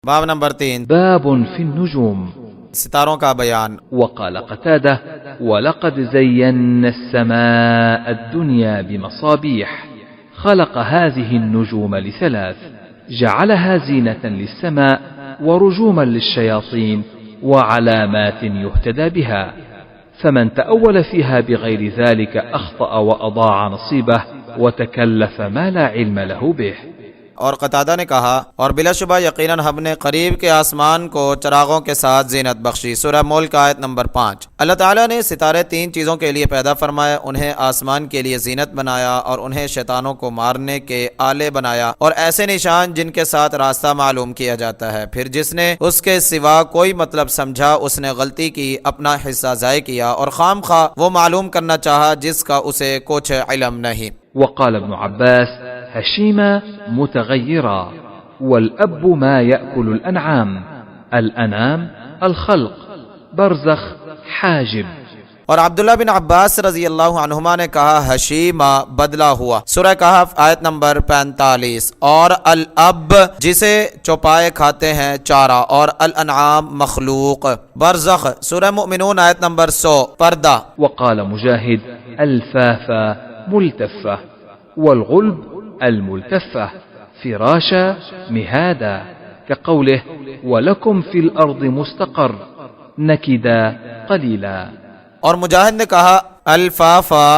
باب نمبر 3 باب في النجوم. ستاروں کا بیان. وقال قتادة: ولقد زينا السماء الدنيا بمصابيح خلق هذه النجوم لثلاث: جعلها زينة للسماء ورجوما للشياطين وعلامات يهتدى بها، فمن تأول فيها بغير ذلك أخطأ وأضاع نصيبه وتكلف ما لا علم له به. اور قتادہ نے کہا، اور بلا شبہ یقیناً ہم نے قریب کے آسمان کو چراغوں کے ساتھ زینت بخشی. سورہ ملک آیت نمبر 5. اللہ تعالیٰ نے ستارے 3 چیزوں کے لیے پیدا فرمائے، انہیں آسمان کے لیے زینت بنایا اور انہیں شیطانوں کو مارنے کے آلے بنایا اور ایسے نشان جن کے ساتھ راستہ معلوم کیا جاتا ہے. پھر جس نے اس کے سوا کوئی مطلب سمجھا اس نے غلطی کی، اپنا حصہ ضائع کیا اور خام خواہ وہ معلوم کرنا چاہا جس کا اسے کچھ علم نہیں. وقال ابن عباس: هشيمة متغيرة، والأب ما يأكل الأنعام، الأنام الخلق، برزخ حاجب. اور عبداللہ بن عباس رضی اللہ عنہما نے کہا، حشیمہ بدلہ ہوا. سورہ کہف آیت نمبر 45. اور الاب جسے چوپائے کھاتے ہیں چارہ، اور الانعام مخلوق. برزخ سورہ مؤمنون آیت نمبر 100 پردہ. وقال مجاهد: الفافا ملتفة، والغلب الملتفة، فراشا مهادا، كقوله: ولكم في الأرض مستقر، نكدا قليلا. اور مجاہد نے کہا، الفافا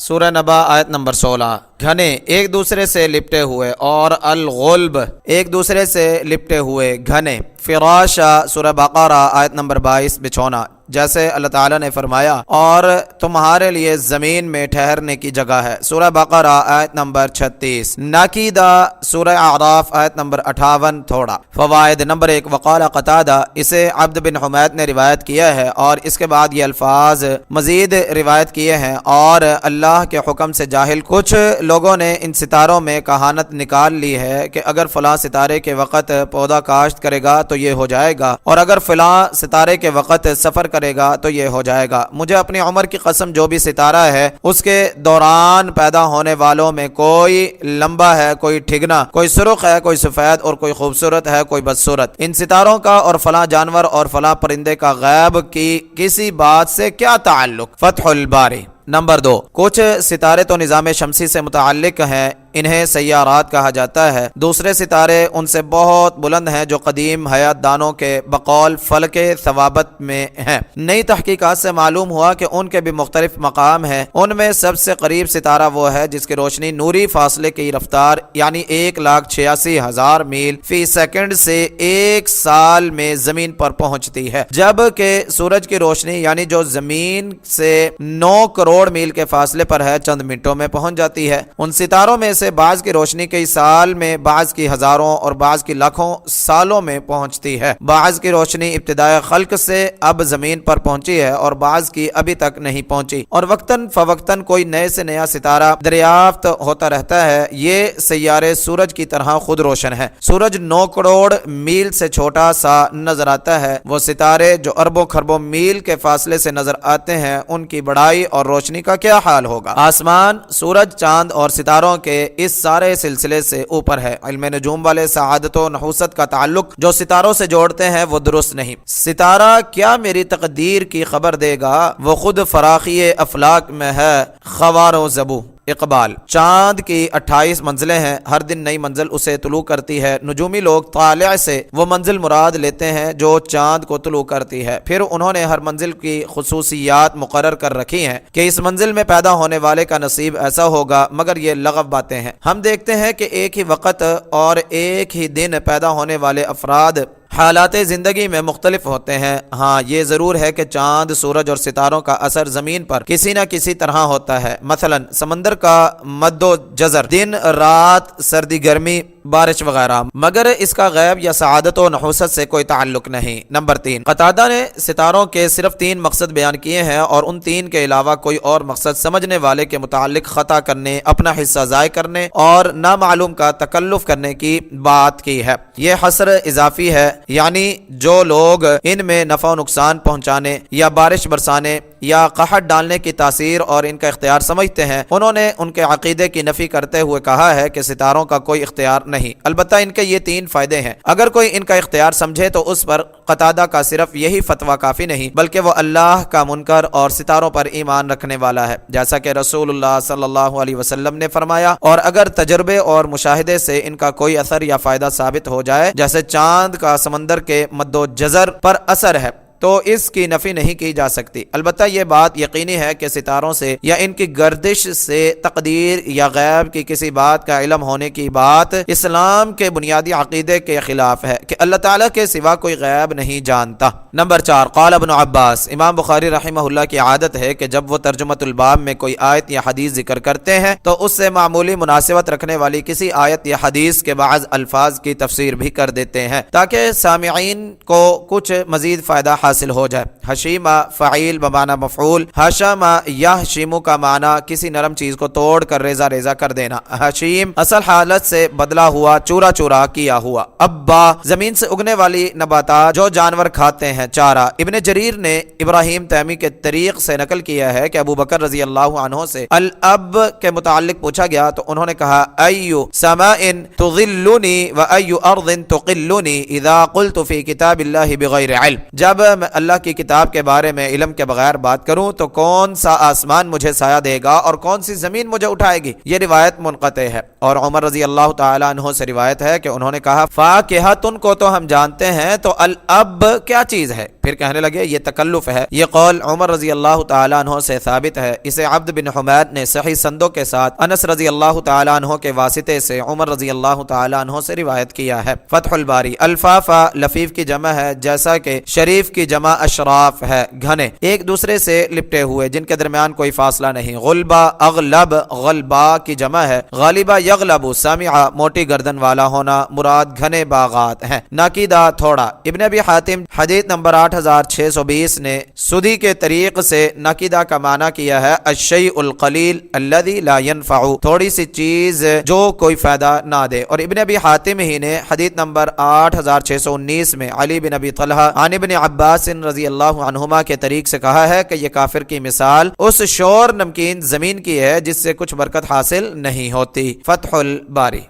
سورہ نبا آیت نمبر 16 گھنے ایک دوسرے سے لپٹے ہوئے، اور الغلب ایک دوسرے سے لپٹے ہوئے گھنے. فراشا سورہ بقرہ آیت نمبر 22 بچھونا، جیسے اللہ تعالیٰ نے فرمایا اور تمہارے لیے زمین میں ٹھہرنے کی جگہ ہے. سورہ بقرہ آیت نمبر 36. ناکیدہ سورہ اعراف آیت نمبر 58 تھوڑا. فوائد. نمبر 1، وقال قتادہ، اسے عبد بن حمید نے روایت کیا ہے اور اس کے بعد یہ الفاظ مزید روایت کیے ہیں. اور اللہ کے حکم سے جاہل کچھ لوگوں نے ان ستاروں میں کہانت نکال لی ہے کہ اگر فلاں ستارے کے وقت پودا کاشت کرے گا تو یہ ہو جائے گا، اور اگر فلاں ستارے کے وقت سفر کرے گا تو یہ ہو جائے گا. مجھے اپنی عمر کی قسم، جو بھی ستارہ ہے اس کے دوران پیدا ہونے والوں میں کوئی لمبا ہے، کوئی ٹھگنا، کوئی سرخ ہے، کوئی سفید، اور کوئی خوبصورت ہے، کوئی بدصورت. ان ستاروں کا اور فلاں جانور اور فلاں پرندے کا غیب کی کسی بات سے کیا تعلق؟ فتح الباری. نمبر 2، کچھ ستارے تو نظام شمسی سے متعلق ہیں، انہیں سیارات کہا جاتا ہے. دوسرے ستارے ان سے بہت بلند ہیں جو قدیم حیات دانوں کے بقول فلک ثوابت میں ہیں. نئی تحقیقات سے معلوم ہوا کہ ان کے بھی مختلف مقام ہیں. ان میں سب سے قریب ستارہ وہ ہے جس کی روشنی نوری فاصلے کی رفتار یعنی 1,86,000 میل فی سیکنڈ سے 1 سال میں زمین پر پہنچتی ہے، جبکہ سورج کی روشنی یعنی جو زمین سے 9 کروڑ میل کے فاصلے پر ہے چند منٹوں میں پہنچ جاتی ہے. ان ستاروں میں سے بعض کی روشنی کئی سال میں، بعض کی ہزاروں اور بعض کی لاکھوں سالوں میں پہنچتی ہے. بعض کی روشنی ابتدائے خلق سے اب زمین پر پہنچی ہے اور بعض کی ابھی تک نہیں پہنچی، اور وقتاً فوقتاً کوئی نئے سے نیا ستارہ دریافت ہوتا رہتا ہے. یہ سیارے سورج کی طرح خود روشن ہے. سورج 9 کروڑ میل سے چھوٹا سا نظر آتا ہے. وہ ستارے جو اربوں خربوں میل کے فاصلے سے نظر آتے ہیں، ان کی بڑائی اور روشنی کا کیا حال ہوگا؟ آسمان، سورج، چاند اور ستاروں کے اس سارے سلسلے سے اوپر ہے. علم نجوم والے سعادت و نحوست کا تعلق جو ستاروں سے جوڑتے ہیں وہ درست نہیں. ستارہ کیا میری تقدیر کی خبر دے گا؟ وہ خود فراخی افلاک میں ہے، خوار و زبو. اقبال. چاند کی 28 منزلیں ہیں، ہر دن نئی منزل اسے طلوع کرتی ہے. نجومی لوگ طالع سے وہ منزل مراد لیتے ہیں جو چاند کو طلوع کرتی ہے. پھر انہوں نے ہر منزل کی خصوصیات مقرر کر رکھی ہیں کہ اس منزل میں پیدا ہونے والے کا نصیب ایسا ہوگا، مگر یہ لغو باتیں ہیں. ہم دیکھتے ہیں کہ ایک ہی وقت اور ایک ہی دن پیدا ہونے والے افراد حالات زندگی میں مختلف ہوتے ہیں. ہاں یہ ضرور ہے کہ چاند، سورج اور ستاروں کا اثر زمین پر کسی نہ کسی طرح ہوتا ہے. مثلا سمندر کا مد و جزر، دن رات، سردی گرمی، بارش وغیرہ، مگر اس کا غیب یا سعادت و نحوست سے کوئی تعلق نہیں. نمبر 3، قتادہ نے ستاروں کے صرف 3 مقصد بیان کیے ہیں اور ان 3 کے علاوہ کوئی اور مقصد سمجھنے والے کے متعلق خطا کرنے، اپنا حصہ ضائع کرنے اور نامعلوم کا تکلف کرنے کی بات کی ہے. یہ حصر اضافی ہے، یعنی جو لوگ ان میں نفع و نقصان پہنچانے یا بارش برسانے یا قحط ڈالنے کی تاثیر اور ان کا اختیار سمجھتے ہیں، انہوں نے ان کے عقیدے کی نفی کرتے ہوئے کہا ہے کہ ستاروں کا کوئی اختیار نہیں، البتہ ان کے یہ 3 فائدے ہیں۔ اگر کوئی ان کا اختیار سمجھے تو اس پر قتادہ کا صرف یہی فتویٰ کافی نہیں، بلکہ وہ اللہ کا منکر اور ستاروں پر ایمان رکھنے والا ہے، جیسا کہ رسول اللہ صلی اللہ علیہ وسلم نے فرمایا، اور اگر تجربے اور مشاہدے سے ان کا کوئی اثر یا فائدہ ثابت ہو جائے، جیسے چاند کا سمندر کے مد و جزر پر اثر ہے، تو اس کی نفی نہیں کی جا سکتی۔ البتہ یہ بات یقینی ہے کہ ستاروں سے یا ان کی گردش سے تقدیر یا غیب کی کسی بات کا علم ہونے کی بات اسلام کے بنیادی عقیدے کے خلاف ہے کہ اللہ تعالیٰ کے سوا کوئی غیب نہیں جانتا۔ نمبر 4، قال ابن عباس، امام بخاری رحمہ اللہ کی عادت ہے کہ جب وہ ترجمۃ الباب میں کوئی آیت یا حدیث ذکر کرتے ہیں تو اس سے معمولی مناسبت رکھنے والی کسی آیت یا حدیث کے بعض الفاظ کی تفسیر بھی کر دیتے ہیں تاکہ سامعین کو کچھ مزید فائدہ حاصل ہو جائے۔ حشیمہ فعیل بمعنی مفعول، حشم یحشم کا معنی کسی نرم چیز کو توڑ کر ریزہ ریزہ کر دینا، حشیم اصل حالت سے بدلا ہوا، چورا چورا کیا ہوا۔ ابا زمین سے اگنے والی نباتات جو جانور کھاتے ہیں، چارہ۔ ابن جریر نے ابراہیم تیمی کے طریق سے نقل کیا ہے کہ ابو بکر رضی اللہ عنہ سے الاب کے متعلق پوچھا گیا تو انہوں نے کہا ایو سماء تظلنی و ایو ارض تقلنی اذا قلت فی کتاب اللہ بغیر علم، جب میں اللہ کی کتاب کے بارے میں علم کے بغیر بات کروں تو کون سا آسمان مجھے سایہ دے گا اور کون سی زمین مجھے اٹھائے گی۔ یہ روایت منقطع ہے۔ اور عمر رضی اللہ تعالی عنہ سے روایت ہے کہ انہوں نے کہا فاکہۃ کو تو ہم جانتے ہیں، تو الاب کیا چیز ہے؟ پھر کہنے لگے یہ تکلف ہے۔ یہ قول عمر رضی اللہ تعالی عنہ سے ثابت ہے۔ اسے عبد بن حمید نے صحیح سندوں کے ساتھ انس رضی اللہ تعالی عنہ کے واسطے سے عمر رضی اللہ تعالی عنہ سے روایت کیا ہے۔ فتح الباری، الفافا لفیف کی جمع ہے، جیسا کہ شریف کی جمع اشراف ہے، گھنے ایک دوسرے سے لپٹے ہوئے جن کے درمیان کوئی فاصلہ نہیں۔ غلبہ اغلب غلبا کی جمع ہے، غالبہ یغلب سامعہ موٹی گردن والا ہونا، مراد گھنے باغات ہیں۔ ناقیدہ تھوڑا۔ ابن ابی حاتم حدیث نمبر 8620 نے سدی کے طریق سے ناقیدہ کا معنی کیا ہے الشیء القلیل الذی لا ينفع، تھوڑی سی چیز جو کوئی فائدہ نہ دے۔ اور ابن ابی حاتم ہی نے حدیث نمبر 8619 میں علی بن ابی طلحہ عن ابن عباس رضی اللہ عنہما کے طریق سے کہا ہے کہ یہ کافر کی مثال اس شور نمکین زمین کی ہے جس سے کچھ برکت حاصل نہیں ہوتی۔ فتح الباری۔